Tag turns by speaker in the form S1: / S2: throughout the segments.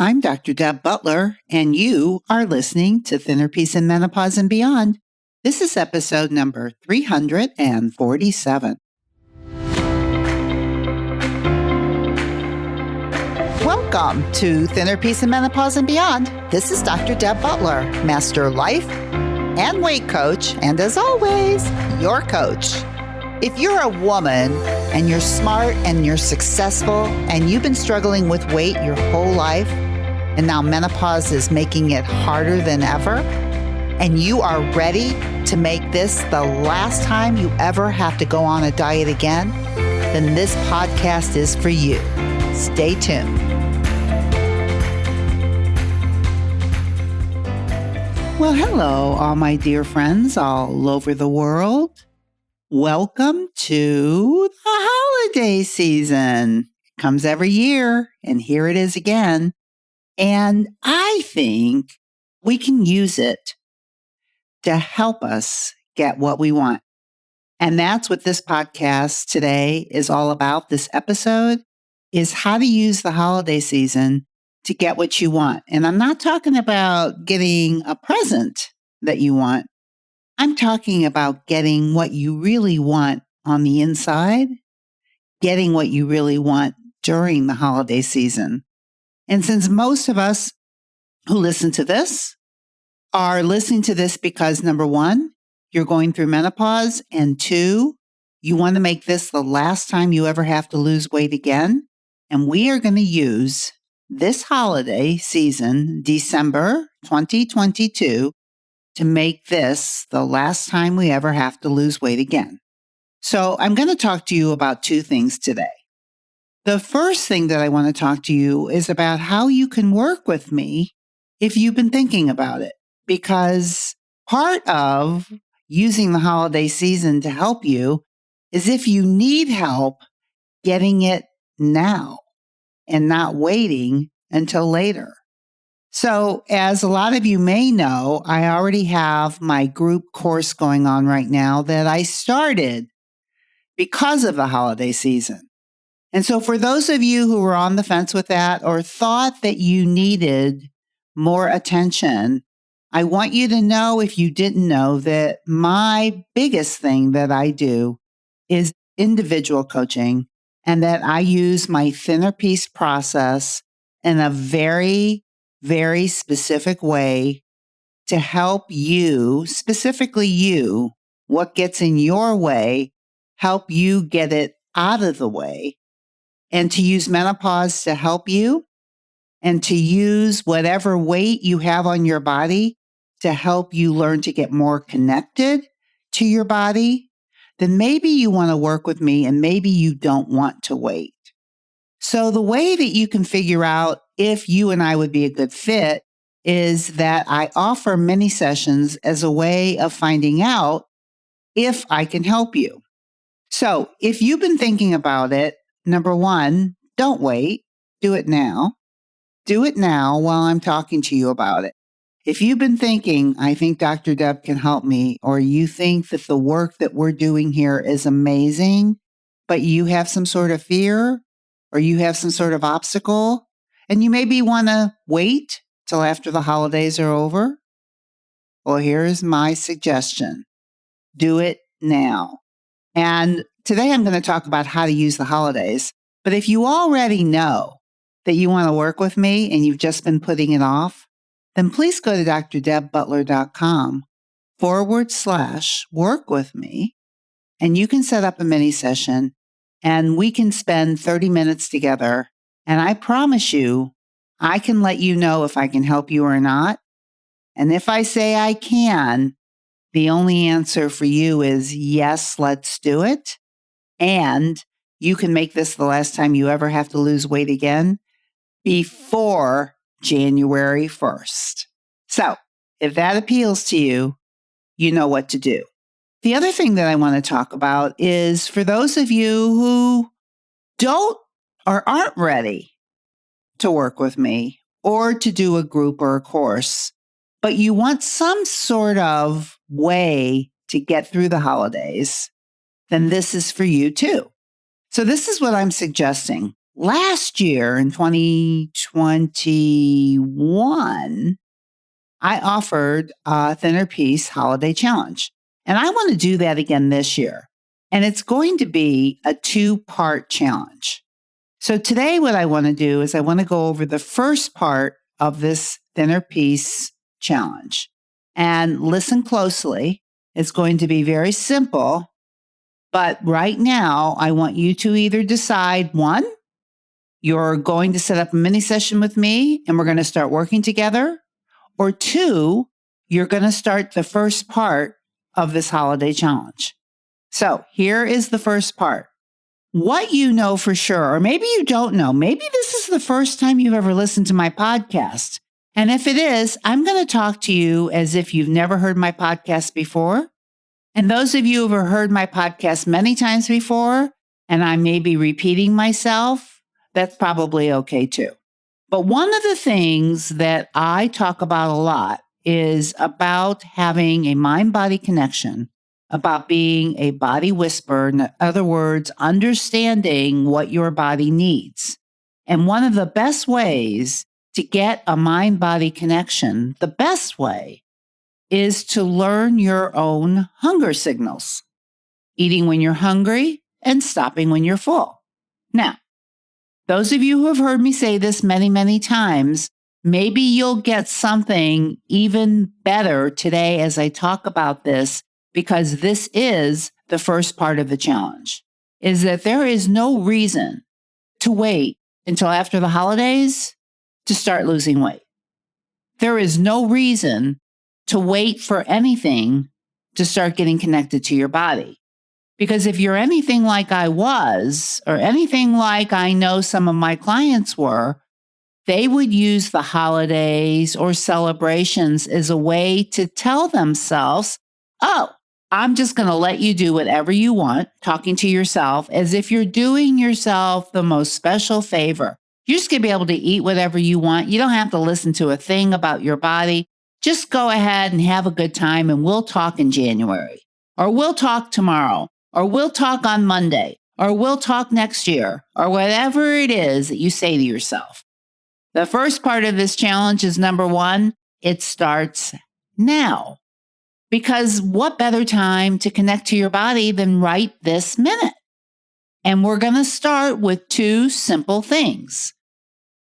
S1: I'm Dr. Deb Butler, and you are listening to Thinner Peace in Menopause and Beyond. This is episode number 347. Welcome to Thinner Peace in Menopause and Beyond. This is Dr. Deb Butler, Master Life and Weight Coach, and as always, your coach. If you're a woman and you're smart and you're successful and you've been struggling with weight your whole life, and now menopause is making it harder than ever, and you are ready to make this the last time you ever have to go on a diet again, then this podcast is for you. Stay tuned. Well, hello, all my dear friends all over the world. Welcome to the holiday season. It comes every year, and here it is again. And I think we can use it to help us get what we want. And that's what this podcast today is all about. This episode is how to use the holiday season to get what you want. And I'm not talking about getting a present that you want. I'm talking about getting what you really want on the inside, getting what you really want during the holiday season. And since most of us who listen to this are listening to this because, number one, you're going through menopause, and two, you want to make this the last time you ever have to lose weight again. And we are going to use this holiday season, December 2022, to make this the last time we ever have to lose weight again. So I'm going to talk to you about two things today. The first thing that I want to talk to you is about how you can work with me if you've been thinking about it, because part of using the holiday season to help you is if you need help getting it now and not waiting until later. So as a lot of you may know, I already have my group course going on right now that I started because of the holiday season. And so for those of you who were on the fence with that or thought that you needed more attention, I want you to know, if you didn't know, that my biggest thing that I do is individual coaching, and that I use my Thinner Peace process in a very, very specific way to help you, specifically you, what gets in your way, help you get it out of the way, and to use menopause to help you, and to use whatever weight you have on your body to help you learn to get more connected to your body, then maybe you want to work with me and maybe you don't want to wait. So the way that you can figure out if you and I would be a good fit is that I offer mini sessions as a way of finding out if I can help you. So if you've been thinking about it, number one, don't wait. Do it now. Do it now while I'm talking to you about it. If you've been thinking, I think Dr. Deb can help me, or you think that the work that we're doing here is amazing, but you have some sort of fear or you have some sort of obstacle, and you maybe want to wait till after the holidays are over, well, here's my suggestion. Do it now. And today I'm going to talk about how to use the holidays. But if you already know that you want to work with me and you've just been putting it off, then please go to drdebbutler.com/work with me, and you can set up a mini session and we can spend 30 minutes together. And I promise you, I can let you know if I can help you or not. And if I say I can, the only answer for you is yes, let's do it. And you can make this the last time you ever have to lose weight again before January 1st. So if that appeals to you, you know what to do. The other thing that I want to talk about is for those of you who don't or aren't ready to work with me or to do a group or a course, but you want some sort of way to get through the holidays, then this is for you too. So this is what I'm suggesting. last year in 2021, I offered a Thinner Peace Holiday Challenge. And I want to do that again this year. And it's going to be a 2-part challenge. So today, what I want to do is I want to go over the first part of this Thinner Peace challenge. And listen closely. It's going to be very simple. But right now, I want you to either decide, one, you're going to set up a mini session with me and we're going to start working together. Or two, you're going to start the first part of this holiday challenge. So here is the first part. What you know for sure, or maybe you don't know, maybe this is the first time you've ever listened to my podcast. And if it is, I'm going to talk to you as if you've never heard my podcast before. And those of you who have heard my podcast many times before, and I may be repeating myself, that's probably okay too. But one of the things that I talk about a lot is about having a mind-body connection, about being a body whisperer. In other words, understanding what your body needs. And one of the best ways to get a mind-body connection, the best way, is to learn your own hunger signals, eating when you're hungry and stopping when you're full. Now, those of you who have heard me say this many, many times, maybe you'll get something even better today as I talk about this, because this is the first part of the challenge, is that there is no reason to wait until after the holidays to start losing weight. There is no reason to wait for anything to start getting connected to your body. Because if you're anything like I was, or anything like I know some of my clients were, they would use the holidays or celebrations as a way to tell themselves, oh, I'm just going to let you do whatever you want, talking to yourself as if you're doing yourself the most special favor. You're just going to be able to eat whatever you want. You don't have to listen to a thing about your body. Just go ahead and have a good time, and we'll talk in January, or we'll talk tomorrow, or we'll talk on Monday, or we'll talk next year, or whatever it is that you say to yourself. The first part of this challenge is number one, it starts now. Because what better time to connect to your body than right this minute? And we're going to start with 2 simple things.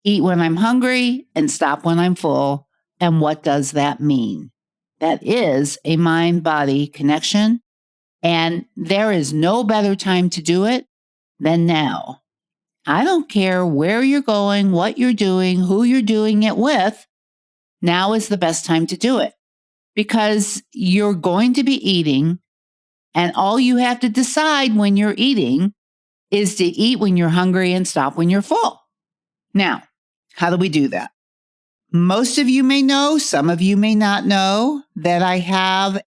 S1: Eat when I'm hungry and stop when I'm full. And what does that mean? That is a mind-body connection. And there is no better time to do it than now. I don't care where you're going, what you're doing, who you're doing it with. Now is the best time to do it. Because you're going to be eating, and all you have to decide when you're eating is to eat when you're hungry and stop when you're full. Now, how do we do that? Most of you may know, some of you may not know, that I have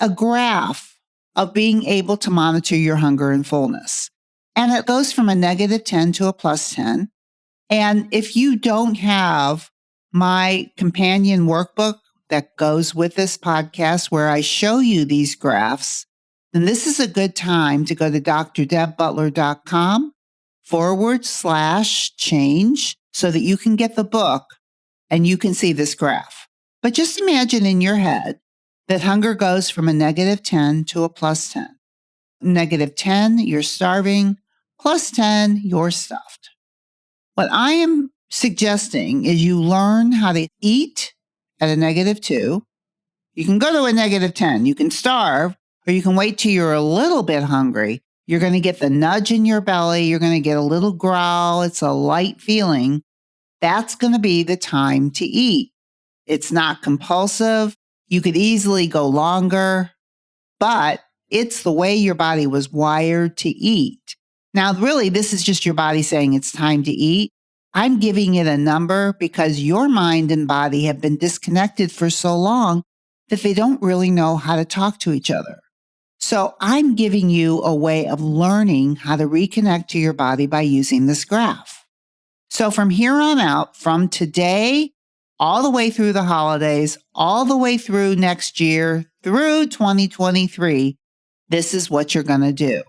S1: a graph of being able to monitor your hunger and fullness. And it goes from a -10 to a +10. And if you don't have my companion workbook that goes with this podcast where I show you these graphs, then this is a good time to go to drdebbutler.com/change so that you can get the book and you can see this graph. But just imagine in your head that hunger goes from a -10 to a +10. -10, you're starving. +10, you're stuffed. What I am suggesting is you learn how to eat at a -2. You can go to a -10. You can starve, or you can wait till you're a little bit hungry. You're going to get the nudge in your belly. You're going to get a little growl. It's a light feeling. That's going to be the time to eat. It's not compulsive. You could easily go longer, but it's the way your body was wired to eat. Now, really, this is just your body saying it's time to eat. I'm giving it a number because your mind and body have been disconnected for so long that they don't really know how to talk to each other. So I'm giving you a way of learning how to reconnect to your body by using this graph. So from here on out, from today, all the way through the holidays, all the way through next year, through 2023, this is what you're going to do.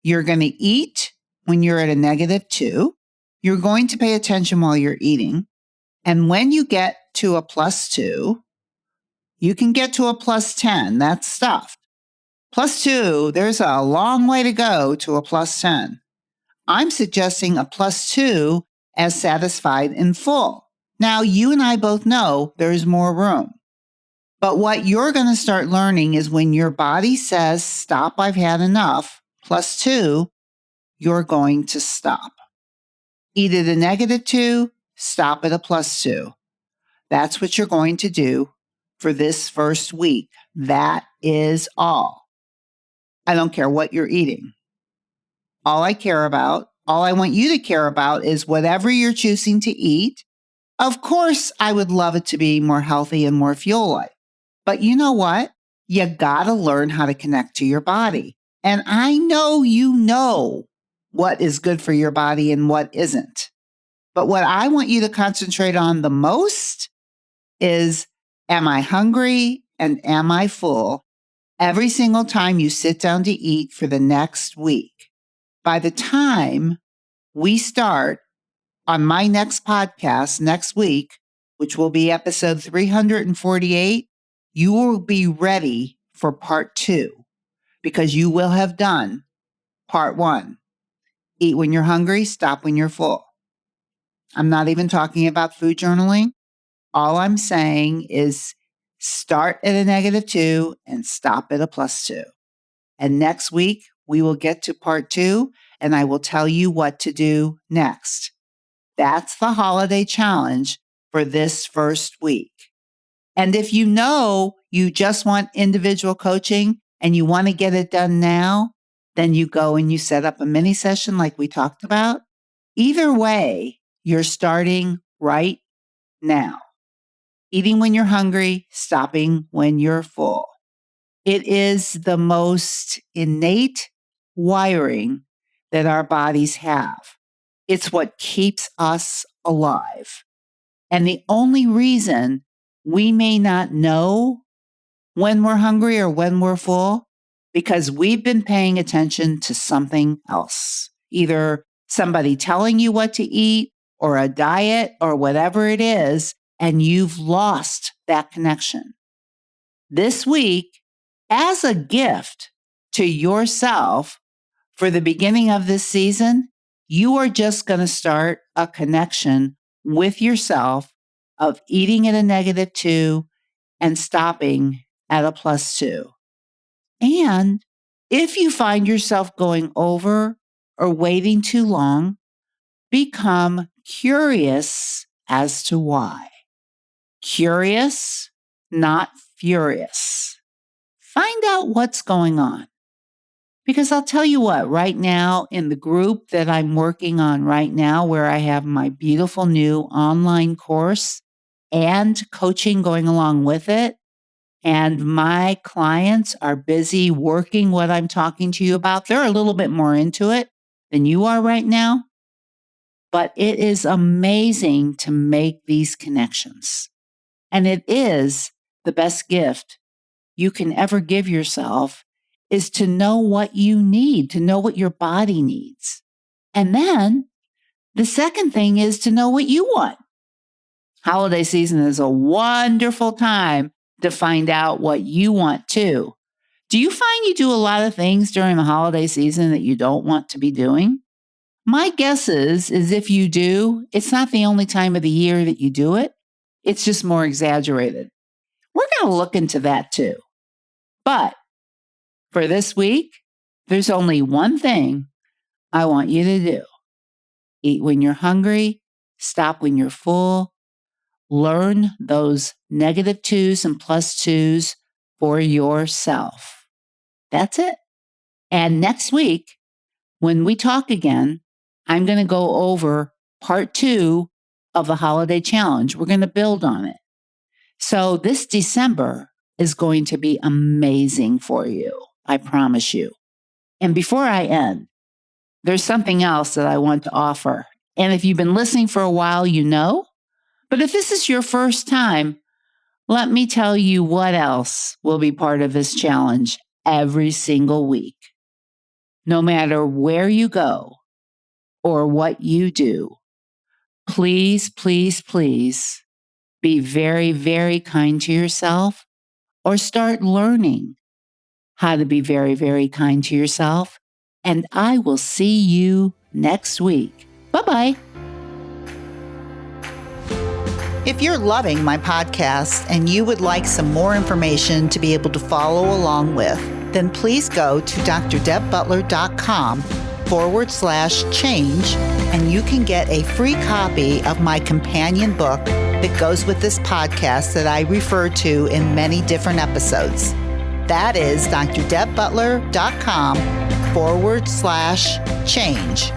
S1: You're going to eat when you're at a -2. You're going to pay attention while you're eating. And when you get to a +2, you can get to a +10. That's stuffed. +2, there's a long way to go to a +10. I'm suggesting a +2 as satisfied and full. Now, you and I both know there's more room. But what you're going to start learning is when your body says, stop, I've had enough, +2, you're going to stop. Eat at a -2, stop at a +2. That's what you're going to do for this first week. That is all. I don't care what you're eating. All I want you to care about is whatever you're choosing to eat. Of course, I would love it to be more healthy and more fuel-like. But you know what? You gotta learn how to connect to your body. And I know you know what is good for your body and what isn't. But what I want you to concentrate on the most is, am I hungry and am I full every single time you sit down to eat for the next week? By the time we start on my next podcast next week, which will be episode 348, you will be ready for part 2 because you will have done part 1. Eat when you're hungry, stop when you're full. I'm not even talking about food journaling. All I'm saying is start at a -2 and stop at a +2. And next week, we will get to part 2 and I will tell you what to do next. That's the holiday challenge for this first week. And if you know you just want individual coaching and you want to get it done now, then you go and you set up a mini session like we talked about. Either way, you're starting right now. Eating when you're hungry, stopping when you're full. It is the most innate wiring that our bodies have. It's what keeps us alive. And the only reason we may not know when we're hungry or when we're full, because we've been paying attention to something else, either somebody telling you what to eat or a diet or whatever it is, and you've lost that connection. This week, as a gift to yourself for the beginning of this season, you are just going to start a connection with yourself of eating at a -2 and stopping at a +2. And if you find yourself going over or waiting too long, become curious as to why. Curious, not furious. Find out what's going on. Because I'll tell you what, right now in the group that I'm working on right now, where I have my beautiful new online course and coaching going along with it, and my clients are busy working what I'm talking to you about. They're a little bit more into it than you are right now, but it is amazing to make these connections. And it is the best gift you can ever give yourself is to know what you need, to know what your body needs. And then the second thing is to know what you want. Holiday season is a wonderful time to find out what you want too. Do you find you do a lot of things during the holiday season that you don't want to be doing? My guess is if you do, it's not the only time of the year that you do it. It's just more exaggerated. We're going to look into that too. But for this week, there's only one thing I want you to do. Eat when you're hungry, stop when you're full, learn those -2s and +2s for yourself. That's it. And next week, when we talk again, I'm going to go over part 2 of the holiday challenge. We're going to build on it. So this December is going to be amazing for you. I promise you. And before I end, there's something else that I want to offer. And if you've been listening for a while, you know. But if this is your first time, let me tell you what else will be part of this challenge every single week. No matter where you go or what you do, Please, please, please be very, very kind to yourself, or start learning how to be very, very kind to yourself. And I will see you next week. Bye-bye. If you're loving my podcast and you would like some more information to be able to follow along with, then please go to drdebbutler.com/change, and you can get a free copy of my companion book that goes with this podcast that I refer to in many different episodes. That is drdebbutler.com/change, CHANGE.